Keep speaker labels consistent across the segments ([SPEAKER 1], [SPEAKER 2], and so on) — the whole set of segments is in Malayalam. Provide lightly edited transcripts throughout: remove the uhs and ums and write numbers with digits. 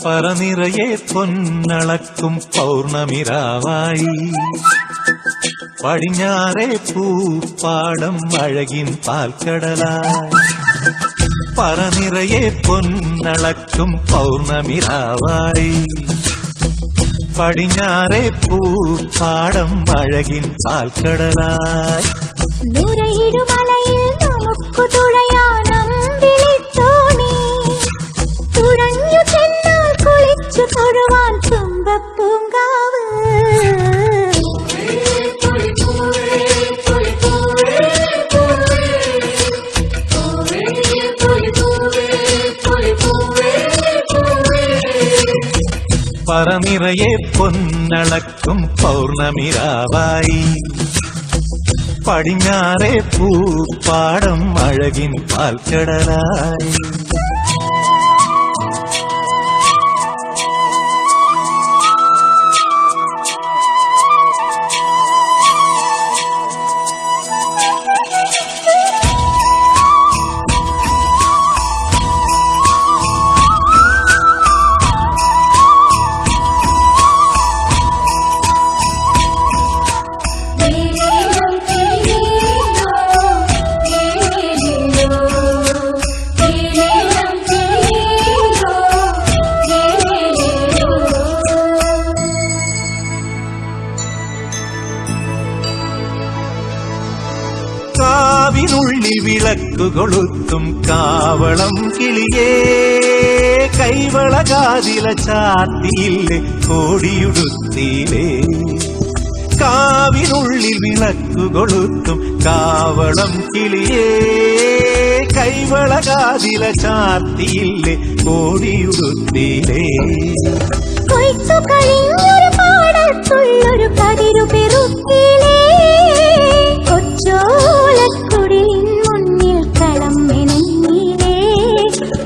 [SPEAKER 1] പറനിറയെ പൊന്നളക്കും പൗർണമിരാവായി പടിഞ്ഞാറേ പൂപ്പാടം അഴകിൻ പാൽക്കടലായി പറനിറയെ പൊന്നളക്കും പൗർണമിരാവായി പടിഞ്ഞാറേ പൂപ്പാടം അഴകിൻ പാൽക്കടലായി
[SPEAKER 2] നുരയിടുമലയിൽ നമുക്കു തുഴയാനമ്പിളിത്തോണി തുഴഞ്ഞു ചെന്നാൽ കുളിച്ചു തൊഴുവാൻ തുമ്പപ്പൂങ്കാവ്
[SPEAKER 1] പറനിറയെ പൊന്നളക്കും പൗർണമിരാവായി പടിഞ്ഞാറേ പൂപ്പാടം അഴകിൻ പാൽക്കടലായി കാവിനുള്ളിൽ വിളക്കു കൊളുത്തും കാവളം കിളിയേ കൈവളകാതില ചാത്തിയില്ലേ കോടിയുടുത്തിയിലേ കാവിനുള്ളിൽ വിളക്കു കൊളുത്തും കാവളം കിളിയേ കൈവളകാതില ചാത്തിയില്ലേ കോടിയുടുത്തിയിലേ
[SPEAKER 2] കൊയ്ത്തു കഴിഞ്ഞൊരു പാടത്തുള്ളൊരു കതിരു പെറുക്കിലേ കൊച്ചോലക്കുടിലിൻ മുന്നിൽ കളം മെനഞ്ഞിലേ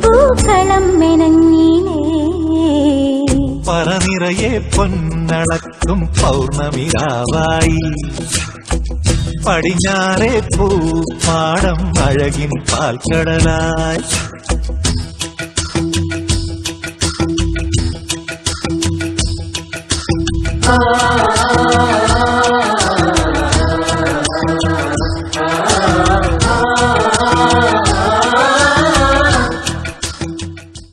[SPEAKER 2] പൂക്കളം മെനഞ്ഞിലേ
[SPEAKER 1] പറനിറയെ പൊന്നളക്കും പൗർണമിരാവായി പടിഞ്ഞാറേ പൂപ്പാടം അഴകിൻ പാൽക്കടലായി
[SPEAKER 2] ആ